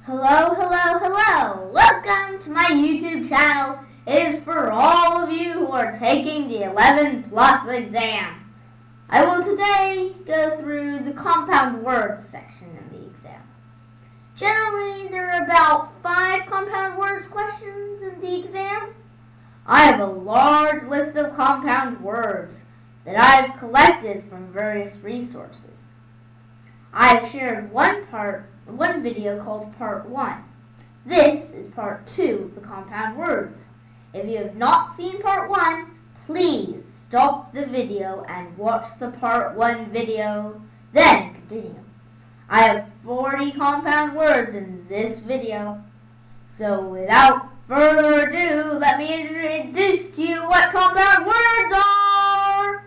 Hello, hello, hello! Welcome to my YouTube channel. It is for all of you who are taking the 11 Plus exam. I will today go through the compound words section in the exam. Generally, there are about 5 compound words questions in the exam. I have a large list of compound words that I've collected from various resources. I have shared one video called Part 1. This is Part 2 of the compound words. If you have not seen Part 1, please stop the video and watch the Part 1 video, then continue. I have 40 compound words in this video. So without further ado, let me introduce to you what compound words are.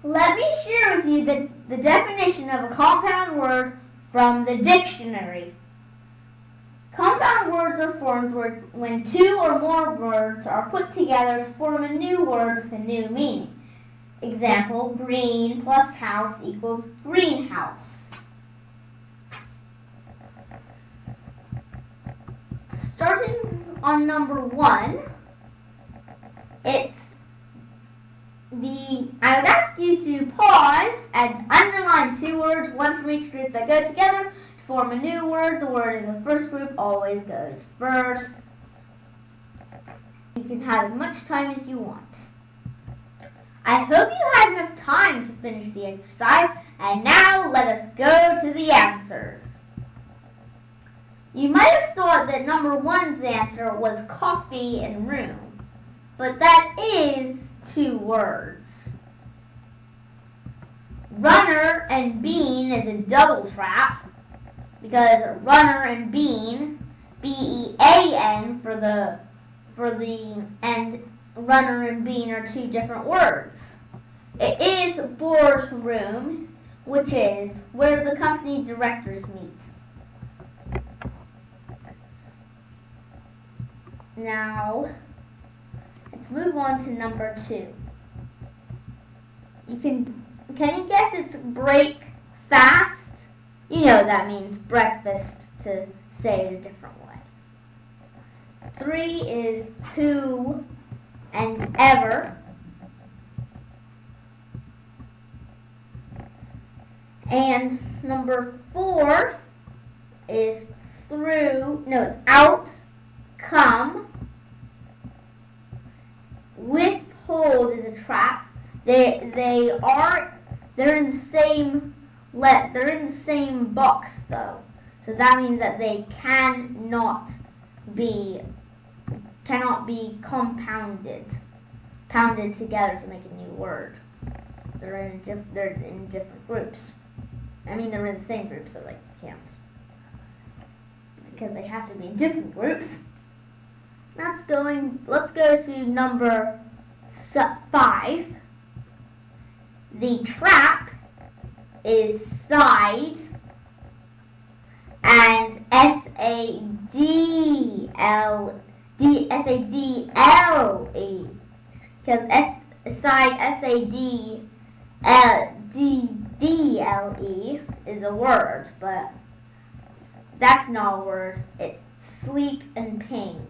Let me share with you the definition of a compound word from the dictionary. Compound words are formed when 2 or more words are put together to form a new word with a new meaning. Example, green plus house equals greenhouse. Starting on number 1, I would ask you to pause and underline 2 words, one from each group that go together to form a new word. The word in the first group always goes first. You can have as much time as you want. I hope you had enough time to finish the exercise, and now let us go to the answers. You might have thought that number 1's answer was coffee and room, but that is 2 words. Runner and bean is a double trap because runner and bean, B-E-A-N and runner and bean are 2 different words. It is boardroom, which is where the company directors meet. Now, let's move on to number 2. Can you guess it's break fast? You know that means breakfast, to say it a different way. 3 is who and ever. And number 4 is it's out, come. Withhold is a trap. They're in the same box though. So that means that they cannot be pounded together to make a new word. They're in different groups. I mean, they're in the same group, so they can't, because they have to be in different groups. Let's go to number 5. The trap is side and S-A-D-L-E, because side S-A-D-D-L-E is a word, but that's not a word. It's sleep and pain.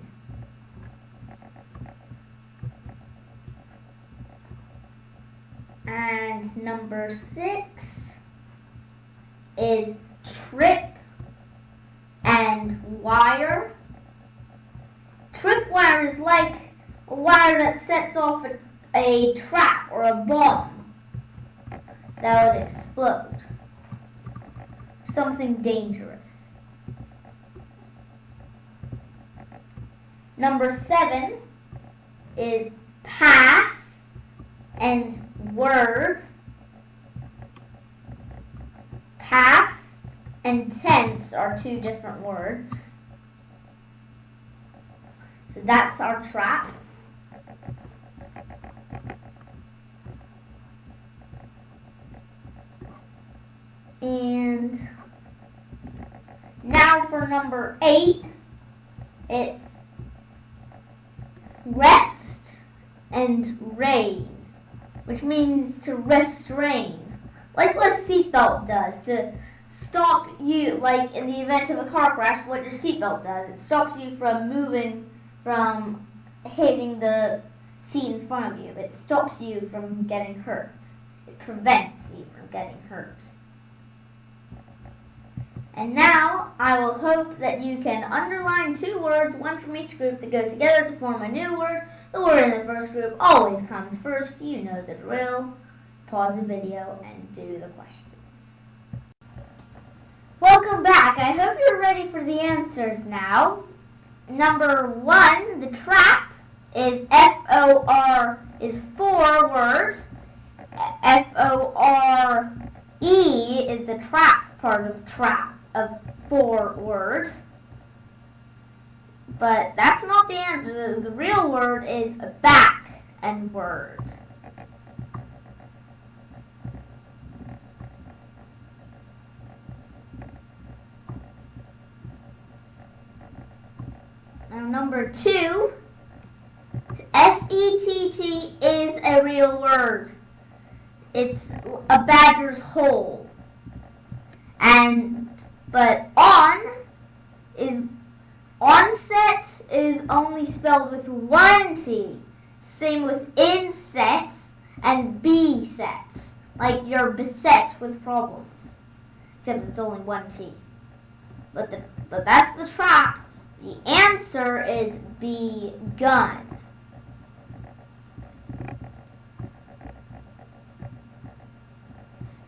And number 6 is trip and wire. Tripwire is like a wire that sets off a trap or a bomb that would explode. Something dangerous. Number 7 is pass and word. Past and tense are 2 different words. So that's our trap. And now for number 8, it's rest and rain, which means to restrain, like what a seatbelt does, stop you, like in the event of a car crash, what your seatbelt does. It stops you from moving, from hitting the seat in front of you. It stops you from getting hurt. It prevents you from getting hurt. And now, I will hope that you can underline 2 words, one from each group, that go together to form a new word. The word in the first group always comes first. You know the drill. Pause the video and do the questions. Welcome back. I hope you're ready for the answers now. Number 1, the trap is F-O-R, is 4 words. F-O-R-E is the trap part of trap, of 4 words. But that's not the answer. The real word is back and word. Now number 2, S-E-T-T is a real word. It's a badger's hole. But onset is only spelled with 1 T. Same with insets and besets. Like you're beset with problems. Except it's only 1 T. But that's the trap. The answer is begun.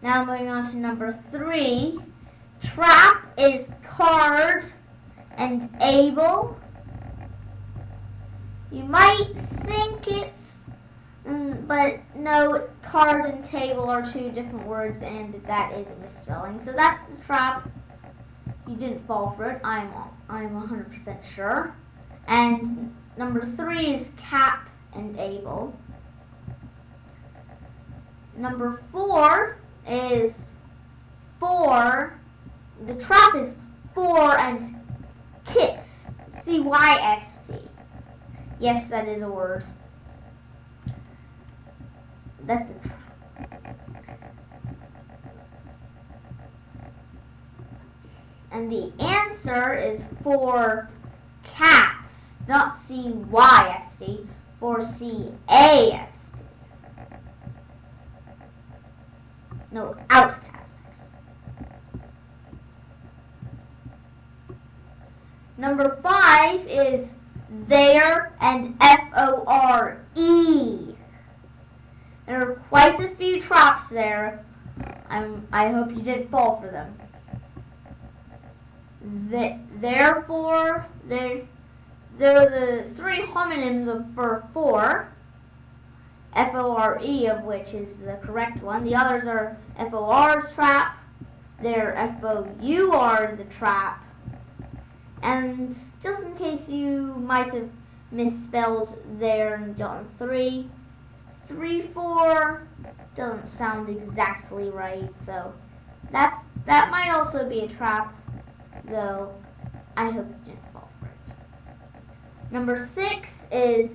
Now moving on to number 3. Trap is card and able. You might think it's, but no, card and table are 2 different words, and that is a misspelling. So that's the trap. You didn't fall for it. I'm 100% sure. And number 3 is cap and able. Number 4 is 4. The trap is 4 and kiss. C-Y-S-T. Yes, that is a word. That's a trap. And the answer is for cast, not C-Y-S-T, for C-A-S-T. No, outcasters. Number 5 is there and F-O-R-E. There are quite a few traps there. I hope you didn't fall for them. Therefore, they're the 3 homonyms for 4. F-O-R-E, of which is the correct one. The others are F-O-R's trap. They're F-O-U-R, the trap. And just in case you might have misspelled there and gotten 3, 3-4 doesn't sound exactly right. So that might also be a trap, though I hope you didn't fall for it. Number 6 is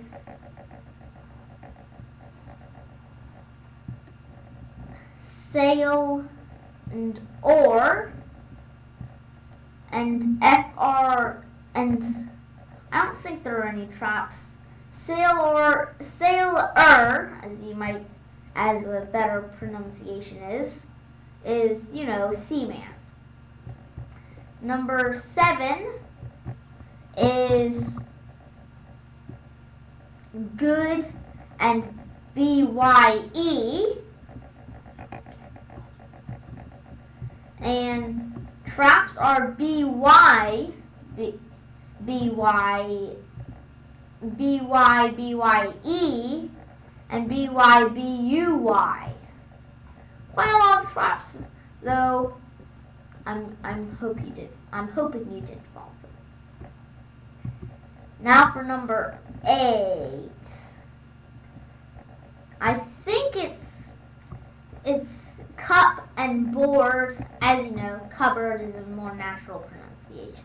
sail and or, and FR, and I don't think there are any traps. Sailor, as a better pronunciation is, you know, seaman. Number 7 is good and B-Y-E. And traps are B-Y-E, and B-Y-B-U-Y. Quite a lot of traps, though. I'm hoping you did fall for them. Now for number 8. I think it's cup and board. As you know, cupboard is a more natural pronunciation.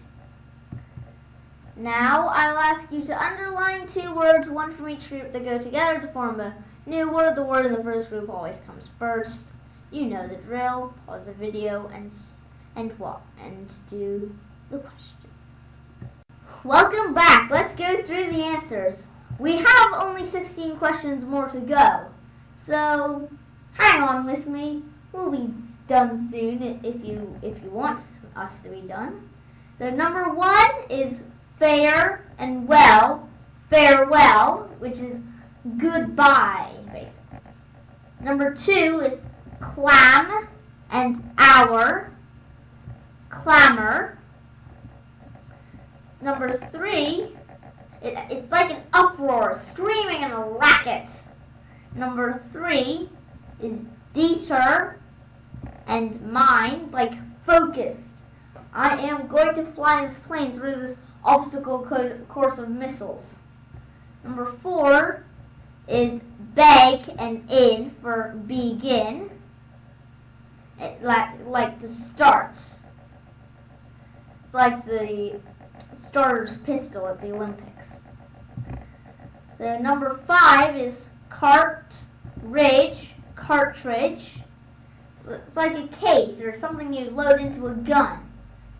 Now I will ask you to underline 2 words, one from each group, that go together to form a new word. The word in the first group always comes first. You know the drill. Pause the video and and do the questions. Welcome back. Let's go through the answers. We have only 16 questions more to go, so hang on with me. We'll be done soon if you want us to be done. So number 1 is fair and well, farewell, which is goodbye, basically. Number 2 is clam and hour, clamor. Number 3, it's like an uproar, screaming and a racket. Number 3 is deter and mind, like focused. I am going to fly this plane through this obstacle course of missiles. Number 4 is beg and in for begin, like to start. It's like the starter's pistol at the Olympics. The number 5 is cartridge. It's like a case or something you load into a gun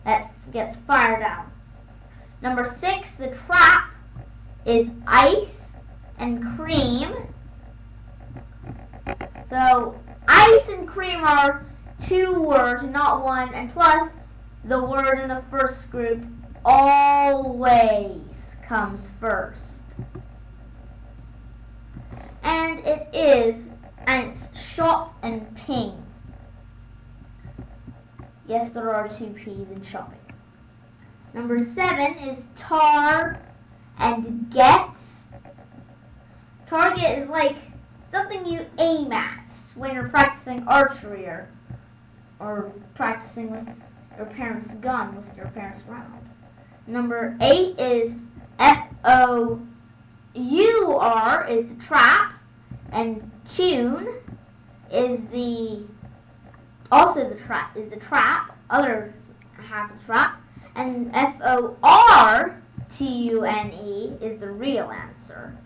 that gets fired out. Number 6, the trap, is ice and cream. So ice and cream are 2 words, not 1, and plus the word in the first group always comes first. And it's shop and ping. Yes, there are 2 P's in shopping. Number 7 is tar and get. Target is like something you aim at when you're practicing archery or practicing with your parents' gun with your parents around. Number 8 is FOUR, is the trap, and tune is other half of the trap, and FORTUNE is the real answer.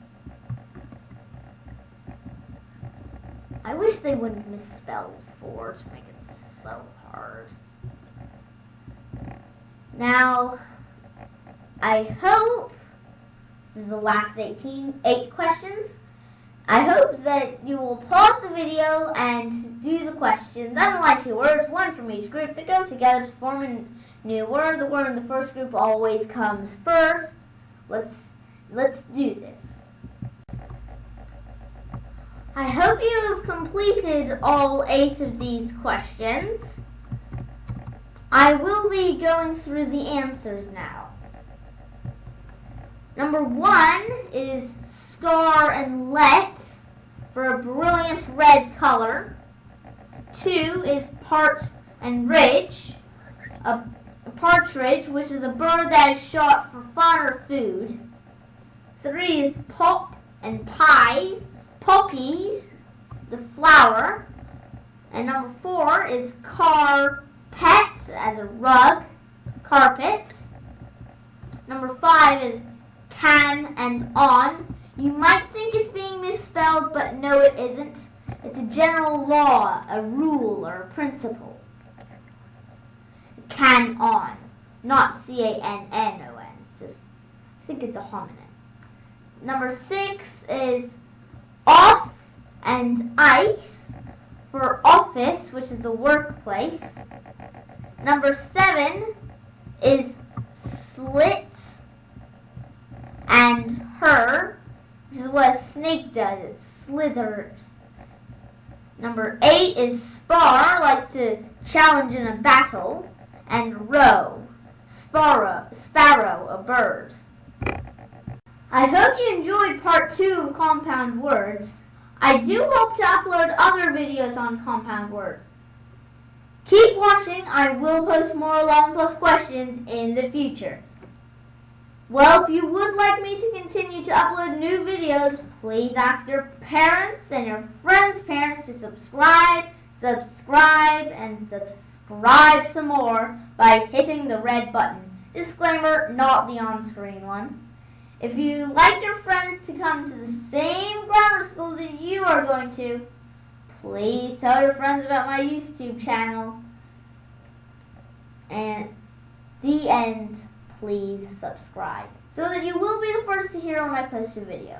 I wish they wouldn't misspell for to make it so hard. Now, I hope this is the last 8 questions. I hope that you will pause the video and do the questions. Underline 2 words, 1 from each group that go together to form a new word. The word in the first group always comes first. Let's do this. I hope you have completed all 8 of these questions. I will be going through the answers now. Number 1 is scar and let for a brilliant red color. 2 is part and ridge, a partridge, which is a bird that is shot for fun or food. 3 is pop and pies, poppies, the flower. And number 4 is carpet, as a rug, carpet. Number 5 is can and on. You might think it's being misspelled, but no, it isn't. It's a general law, a rule, or a principle. Can on, not CANNON. It's just, I think it's a homonym. Number 6 is off and ice for office, which is the workplace. Number 7 is slit and her, which is what a snake does. It slithers. Number 8 is spar, like to challenge in a battle. And row, sparrow, a bird. I hope you enjoyed part 2 of compound words. I do hope to upload other videos on compound words. Keep watching. I will post more 11 plus questions in the future. Well, if you would like me to continue to upload new videos, please ask your parents and your friends' parents to subscribe, and subscribe some more by hitting the red button. Disclaimer, not the on-screen one. If you like your friends to come to the same grammar school that you are going to, please tell your friends about my YouTube channel. And the end, please subscribe so that you will be the first to hear when I post a video.